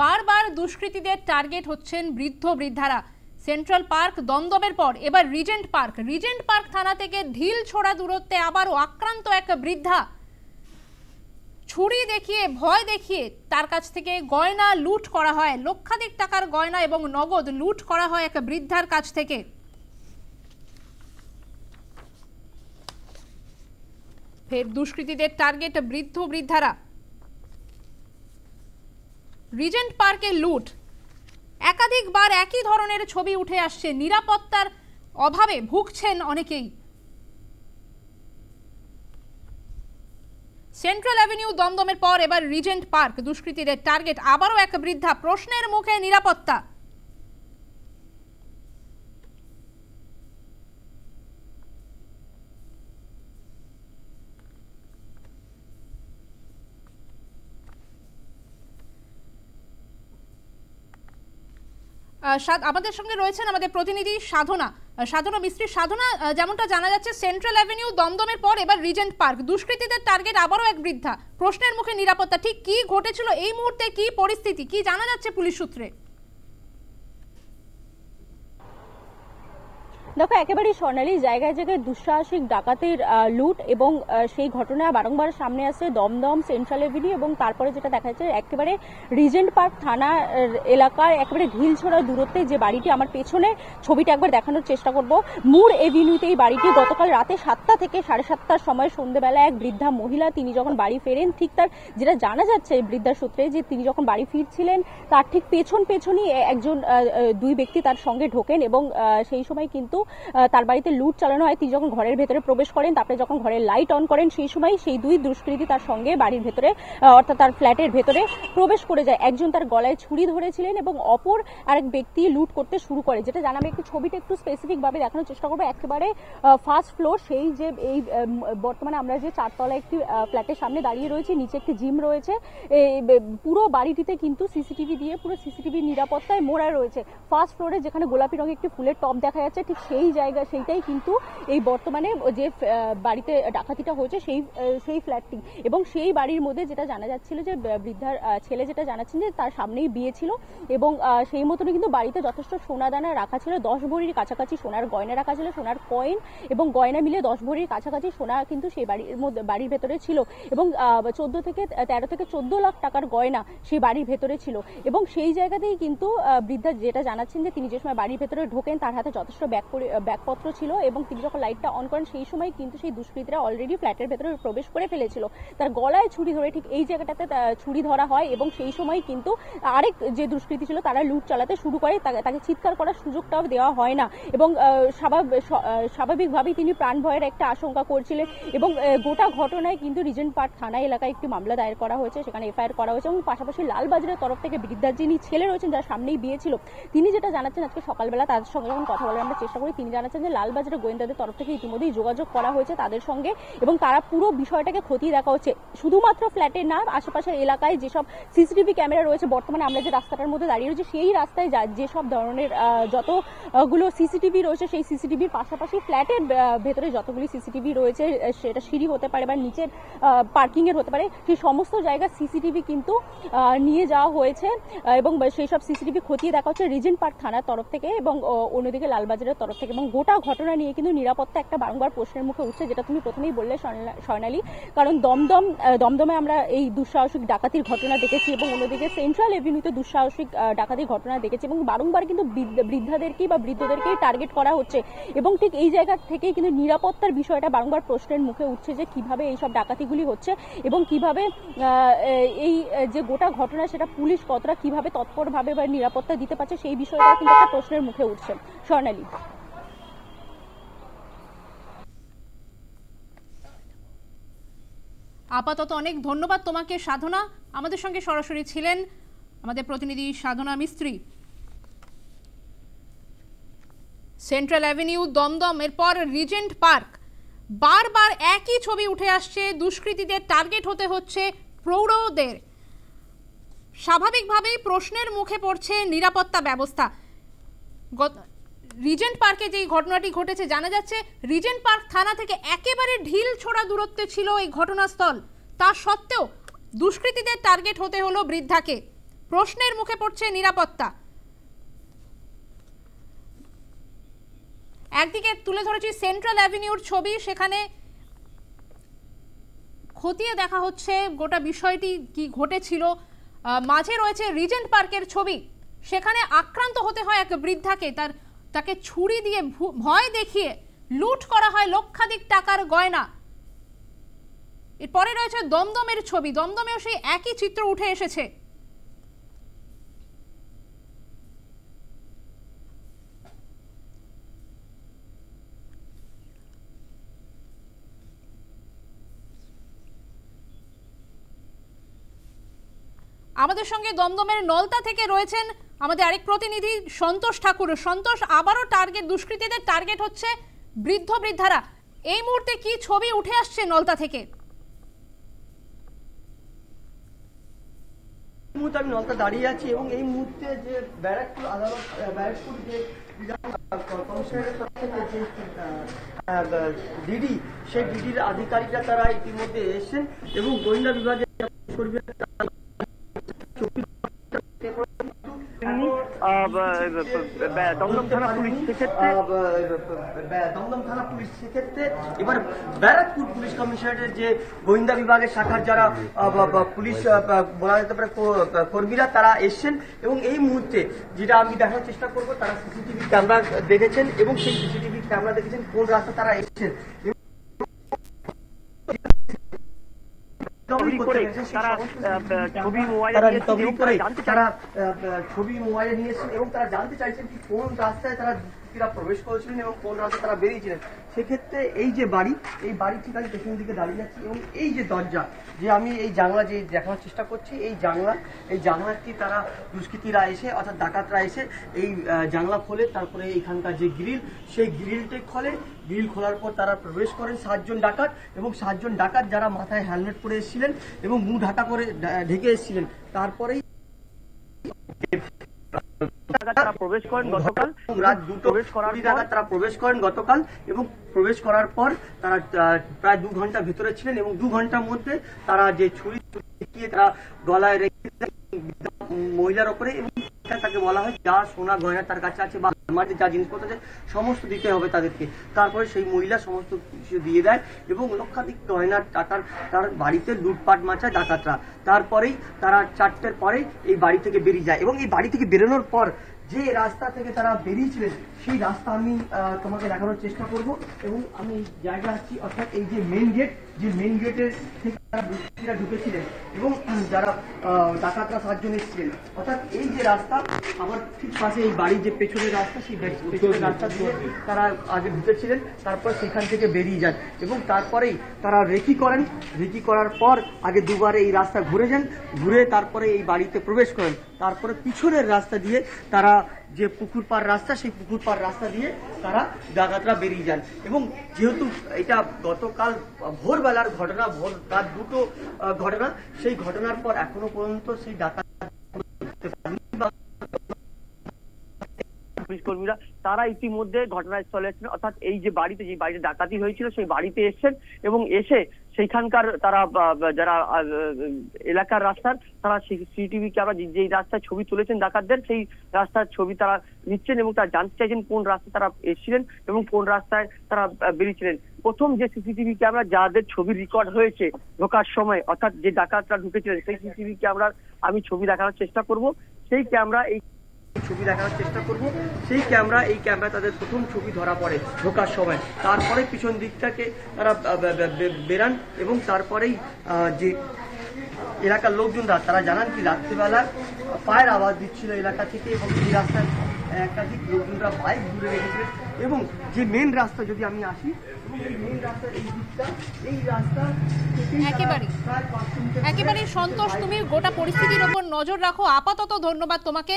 বারবার দুষ্কৃতীদের টার্গেট হচ্ছেন বৃদ্ধ বৃদ্ধারা। সেন্ট্রাল পার্ক দমদমের পর এবার রিজেন্ট পার্ক থানা থেকে ঢিল ছোড়া দূরত্বে আবারও আক্রান্ত এক বৃদ্ধা। ছুরি দেখিয়ে ভয় দেখিয়ে তার কাছ থেকে গয়না লুট করা হয়, লক্ষাধিক টাকার গয়না এবং নগদ লুট করা হয় এক বৃদ্ধার কাছ থেকে। ফের দুষ্কৃতীদের টার্গেট বৃদ্ধ বৃদ্ধারা। রিজেন্ট পার্কে লুট, একাধিকবার একই ধরনের ছবি উঠে আসছে। নিরাপত্তার অভাবে ভুগছেন অনেকেই। সেন্ট্রাল অ্যাভিনিউ দমদমের পর এবার রিজেন্ট পার্ক দুষ্কৃতীদের টার্গেট আবারও এক বৃদ্ধা। প্রশ্নের মুখে নিরাপত্তা। আমাদের সঙ্গে রয়েছেন আমাদের প্রতিনিধি সাধনা মিস্ত্রি। সাধনা, যেমনটা জানা যাচ্ছে সেন্ট্রাল অ্যাভিনিউ দমদমের পর এবার রিজেন্ট পার্ক দুষ্কৃতীদের টার্গেট আবারও এক বৃদ্ধা। প্রশ্নের মুখে নিরাপত্তা। ঠিক কি ঘটেছিল এই মুহূর্তে, কি পরিস্থিতি, কি জানা যাচ্ছে পুলিশ সূত্রে? দেখো, একেবারেই স্বর্ণালী জায়গায় জায়গায় দুঃসাহসিক ডাকাতির লুট এবং সেই ঘটনা বারংবার সামনে আসছে দমদম সেন্ট্রাল এভিনিউ এবং তারপরে যেটা দেখা যাচ্ছে একেবারে রিজেন্ট পার্ক থানা এলাকায় একেবারে ঢিল ছোড়া দূরত্বে যে বাড়িটি, আমার পেছনে ছবিটা একবার দেখানোর চেষ্টা করব। মুর এভিনিউতে এই বাড়িটি গতকাল রাতে 7টা থেকে 7:30টার সময় সন্ধ্যেবেলা এক বৃদ্ধা মহিলা তিনি যখন বাড়ি ফেরেন, ঠিক তার যেটা জানা যাচ্ছে বৃদ্ধার সূত্রে যে তিনি যখন বাড়ি ফিরছিলেন তার ঠিক পেছনই একজন দুই ব্যক্তি তার সঙ্গে ঢোকেন এবং সেই সময় কিন্তু তার বাড়িতে লুট চালানো হয়। তিনি যখন ঘরের ভেতরে প্রবেশ করেন, তারপরে যখন ঘরের লাইট অন করেন, সেই সময় সেই দুই দুষ্কৃতী তার সঙ্গে বাড়ির ভেতরে অর্থাৎ তার ফ্ল্যাটের ভেতরে প্রবেশ করে যায়। একজন তার গলায় ছুরি ধরেছিলেন এবং অপর আরেক ব্যক্তি লুট করতে শুরু করে। যেটা জানাবে একটু ছবিটা একটু স্পেসিফিক ভাবে দেখানোর চেষ্টা করবো। একেবারে ফার্স্ট ফ্লোর, সেই যে এই বর্তমানে আমরা যে 4তলা একটি ফ্ল্যাটের সামনে দাঁড়িয়ে রয়েছে, নিচে একটি জিম রয়েছে। পুরো বাড়িটিতে কিন্তু সিসিটিভি দিয়ে পুরো সিসিটিভি নিরাপত্তায় মোড়া রয়েছে। ফার্স্ট ফ্লোরে যেখানে গোলাপি রঙের একটি ফুলের টব দেখা যাচ্ছে, ঠিক সেই জায়গা সেইটাই কিন্তু এই বর্তমানে যে বাড়িতে ডাকাতিটা হয়েছে সেই ফ্ল্যাটটি। এবং সেই বাড়ির মধ্যে যেটা জানা যাচ্ছিল যে বৃদ্ধার ছেলে যেটা জানাচ্ছেন যে তার সামনেই বিয়ে ছিল এবং সেই মতনই কিন্তু বাড়িতে যথেষ্ট সোনাদানা রাখা ছিল। 10 ভরির কাছাকাছি সোনার গয়না রাখা ছিল, সোনার কয়েন এবং গয়না মিলে 10 ভরির কাছাকাছি সোনা কিন্তু সেই বাড়ির ভেতরে ছিল এবং 13 থেকে 14 লাখ টাকার গয়না সেই বাড়ির ভেতরে ছিল। এবং সেই জায়গাতেই কিন্তু বৃদ্ধা যেটা জানাচ্ছেন যে তিনি যে সময় বাড়ির ভেতরে ঢোকেন তার হাতে যথেষ্ট ব্যাগপত্র ছিল এবং তিনি যখন লাইটটা অন করেন সেই সময় কিন্তু সেই দুষ্কৃতীরা অলরেডি ফ্ল্যাটের ভেতরে প্রবেশ করে ফেলেছিল। তার গলায় ছুরি ধরে ঠিক এই জায়গাটাতে ছুরি ধরা হয় এবং সেই সময় কিন্তু আরেক যে দুষ্কৃতী ছিল তারা লুট চালাতে শুরু করে। তাকে চিৎকার করার সুযোগটাও দেওয়া হয় না এবং স্বাভাবিকভাবেই তিনি প্রাণ ভয়ের একটা আশঙ্কা করছিলেন এবং গোটা ঘটনায় কিন্তু রিজেন্ট পার্ক থানা এলাকায় একটি মামলা দায়ের করা হয়েছে, সেখানে এফআইআর করা হয়েছে এবং পাশাপাশি লালবাজারের তরফ থেকে বৃদ্ধার যিনি ছেলে রয়েছেন যার সামনেই বিয়ে ছিল তিনি যেটা জানাচ্ছেন আজকে সকালবেলা তাদের সঙ্গে যখন কথা বলার আমরা চেষ্টা করি, তিনি জানাচ্ছেন যে লালবাজারের গোয়েন্দাদের তরফ থেকে ইতিমধ্যেই যোগাযোগ করা হয়েছে তাদের সঙ্গে এবং তারা পুরো বিষয়টাকে খতিয়ে দেখা হচ্ছে। শুধুমাত্র ফ্ল্যাটের না, আশেপাশের এলাকায় যেসব সিসিটিভি ক্যামেরা রয়েছে, বর্তমানে আমরা যে রাস্তাটার মধ্যে দাঁড়িয়ে রয়েছি সেই রাস্তায় যেসব ধরনের যতগুলো সিসিটিভি রয়েছে সেই সিসিটিভির পাশাপাশি ফ্ল্যাটের ভেতরে যতগুলি সিসিটিভি রয়েছে, সেটা সিঁড়ি হতে পারে বা নিচের পার্কিং এর হতে পারে, সেই সমস্ত জায়গার সিসিটিভি কিন্তু নিয়ে যাওয়া হয়েছে এবং সেই সব সিসিটিভি খতিয়ে দেখা হচ্ছে রিজেন্ট পার্ক থানার তরফ থেকে এবং অন্যদিকে লালবাজারের তরফ থেকে। এবং গোটা ঘটনা নিয়ে কিন্তু নিরাপত্তা একটা বারংবার প্রশ্নের মুখে উঠছে, যেটা তুমি প্রথমেই বললে স্বর্ণালী। কারণ দমদমে আমরা এই দুঃসাহসিক ডাকাতির ঘটনা দেখেছি এবং অন্যদিকে সেন্ট্রাল এভিনিউতে দুঃসাহসিক ডাকাতির ঘটনা দেখেছি এবং বারংবার কিন্তু বৃদ্ধাদেরকেই বা বৃদ্ধদেরকেই টার্গেট করা হচ্ছে এবং ঠিক এই জায়গা থেকেই কিন্তু নিরাপত্তার বিষয়টা বারংবার প্রশ্নের মুখে উঠছে যে কিভাবে এইসব ডাকাতিগুলি হচ্ছে এবং কিভাবে এই যে গোটা ঘটনা সেটা পুলিশ কতটা কিভাবে তৎপরভাবে বা নিরাপত্তা দিতে পারছে সেই বিষয়টা কিন্তু একটা প্রশ্নের মুখে উঠছে। স্বর্ণালী, আপাতত অনেক ধন্যবাদ তোমাকে সাধনা। আমাদের সঙ্গে সরাসরি ছিলেন আমাদের প্রতিনিধি সাধনা মিস্ত্রি। সেন্ট্রাল অ্যাভিনিউ দমদম, এরপর রিজেন্ট পার্ক, বারবার একই ছবি উঠে আসছে। দুষ্কৃতীদের টার্গেট হতে হচ্ছে প্রৌঢ়দের। স্বাভাবিকভাবেই প্রশ্নের মুখে পড়ছে নিরাপত্তা ব্যবস্থা। রিজেন্ট পার্কে যে ঘটনাটি ঘটেছে জানা যাচ্ছে রিজেন্ট পার্ক থানা থেকে একেবারে ঢিল ছোড়া দূরত্বে ছিল এই ঘটনাস্থল। তা সত্ত্বেও দুষ্কৃতীদের টার্গেট হতে হলো বৃদ্ধাকে। প্রশ্নের মুখে পড়ছে নিরাপত্তা। একদিকে তুলে ধরেছি সেন্ট্রাল অ্যাভিনিউর ছবি, সেখানে খতিয়ে দেখা হচ্ছে গোটা বিষয়টি কি ঘটেছিল। মাঝে রয়েছে রিজেন্ট পার্কের ছবি, সেখানে আক্রান্ত হতে হয় এক বৃদ্ধাকে, তাকে ছুরি দিয়ে ভয় দেখিয়ে লুট করা হয় লক্ষাধিক টাকার গয়না। এরপরে রয়েছে দমদমের ছবি, দমদমেও সেই একই চিত্র উঠে এসেছে। আমাদের সঙ্গে দমদমের নলতা থেকে রয়েছেন আমাদের আরেক প্রতিনিধি সন্তোষ ঠাকুর। সন্তোষ, আবারও দুষ্কৃতীদের টার্গেট হচ্ছে বৃদ্ধ বৃদ্ধারা। এই মুহূর্তে কি ছবি উঠে আসছে নলতা থেকে? আমি নলতা দাঁড়িয়ে আছি এবং এই মুহূর্তে যে ব্যারাকপুর আদালত, ব্যারাকপুর যে কমিশনারের তরফ থেকে যে ডিডি, সেই ডিডির আধিকারিকরা তারা ইতিমধ্যে এসেছেন এবং গোয়েন্দা বিভাগের দমদম থানা পুলিশ সেক্ষেত্রে এবার ব্যারাকপুর পুলিশ কমিশনারের যে গোয়েন্দা বিভাগের শাখার যারা পুলিশ বলা যেতে পারে কর্মীরা তারা এসছেন এবং এই মুহূর্তে যেটা আমি দেখার চেষ্টা করব, তারা সিসিটিভি ক্যামেরা দেখেছেন এবং সেই সিসিটিভি ক্যামেরা দেখেছেন কোন রাস্তা তারা এসছেন। ছবি মোবাইলে নিয়েছেন এবং তারা জানতে চাইছেন কি কোন রাস্তায় তারা প্রবেশ করেছিলেন এবং কোন রাস্তায় তারা বেরিয়েছিলেন। সেক্ষেত্রে এই যে বাড়ি, এই বাড়ি ঠিক আমি পেছন দিকে দাঁড়িয়ে যাচ্ছি এবং এই যে দরজা, যে আমি এই জানলা যে দেখানোর চেষ্টা করছি, এই জানলাটি তারা দুষ্কৃতীরা এসে অর্থাৎ ডাকাতরা এসে এই জানলা খোলে, তারপরে এইখানকার যে গ্রিল, সেই গ্রিলটি খোলে। গ্রিল খোলার পর তারা প্রবেশ করেন 7 জন ডাকাত এবং 7 জন ডাকাত যারা মাথায় হেলমেট পরে এসেছিলেন এবং মুখ ঢাকা করে ঢেকে এসেছিলেন। তারপরেই তারা প্রবেশ করেন গতকাল রাত 2টা তারা প্রবেশ করেন গতকাল এবং প্রবেশ করার পর তারা প্রায় 2 ঘন্টা ভেতরে ছিলেন এবং 2 ঘন্টার মধ্যে তারা যে ছুরি তারা গলায় রেখে মহিলার ওপরে এবং তাকে বলা হয় যা সোনা গয়না তার কাছে আছে বা আমাদের যা জিনিসপত্র আছে সমস্ত দিতে হবে তাদেরকে। তারপরে সেই মহিলা সমস্ত কিছু দিয়ে দেয় এবং লক্ষাধিক গয়নার টাকার তার বাড়িতে লুটপাট মাচায় ডাকাতরা। তারপরেই তারা 4টের পরে এই বাড়ি থেকে বেরিয়ে যায় এবং এই বাড়ি থেকে বেরোনোর পর যে রাস্তা থেকে তারা বেরিয়েছিলেন সেই রাস্তা আমি তোমাকে দেখানোর চেষ্টা করব এবং আমি জায়গা আছি অর্থাৎ এই যে মেইন গেট, যে মেইন গেটের থেকে তারা দুষ্কৃতীরা ঢুকেছিলেন এবং যারা ডাকাতরা 7 জন এসেছিলেন, অর্থাৎ এই যে রাস্তা আমার ঠিক পাশে এই বাড়ির যে পেছনের রাস্তা, সেই পেছনের রাস্তা দিয়ে তারা আগে ঢুকেছিলেন, তারপর সেখান থেকে বেরিয়ে যান এবং তারপরেই তারা রেকি করেন। রেকি করার পর আগে দুবার এই রাস্তা ঘুরে যান, ঘুরে তারপরে এই বাড়িতে প্রবেশ করেন। তারপরে পিছনের রাস্তা দিয়ে তারা যে পুকুর পাড় রাস্তা, সেই পুকুর পাড় রাস্তা দিয়ে তারা ডাকাতরা বেরিয়ে যান এবং যেহেতু এটা গতকাল ভোরবেলার ঘটনা, ভোর রাত 2টো ঘটনা, সেই ঘটনার পর এখনো পর্যন্ত সেই ডাকাত পুলিশ কর্মীরা তারা ইতিমধ্যে ঘটনাস্থলে এসেছেন, অর্থাৎ এই যে বাড়িতে ডাকাতি হয়েছিল সেই বাড়িতে এসেছেন এবং এসে সেইখানকার তারা যারা এলাকার রাস্তার তারা সিসিটিভি ক্যামেরা যেই রাস্তায় ছবি তুলেছেন ডাকাতদের, সেই রাস্তার ছবি তারা নিচ্ছেন এবং তারা জানতে চাইছেন কোন রাস্তায় তারা এসেছিলেন এবং কোন রাস্তায় তারা বেরিয়েছিলেন। প্রথম যে সিসিটিভি ক্যামেরা যাদের ছবি রেকর্ড হয়েছে ঢোকার সময়, অর্থাৎ যে ডাকাতরা ঢুকেছিলেন, সেই সিসিটিভি ক্যামেরার আমি ছবি দেখানোর চেষ্টা করব। সেই ক্যামেরা এই ক্যামেরা তাদের প্রথম ছবি ধরা পড়ে ঢোকার সময়। তারপরে পিছন দিকটাকে তারা বেরান এবং তারপরেই যে এলাকার লোকজনরা তারা জানান কি রাত্রিবেলা পায়ের আওয়াজ দিচ্ছিল এলাকা থেকে এবং এই রাস্তায় একাধিক লোকজনরা বাইক ঘুরে রেখেছিলেন এবং যে মেন রাস্তা যদি আমি আসি, মেন রাস্তা এই দিকটা, এই রাস্তা একেবারে সন্তোষ, তুমি গোটা পরিস্থিতির ওপর নজর রাখো। আপাতত ধন্যবাদ তোমাকে।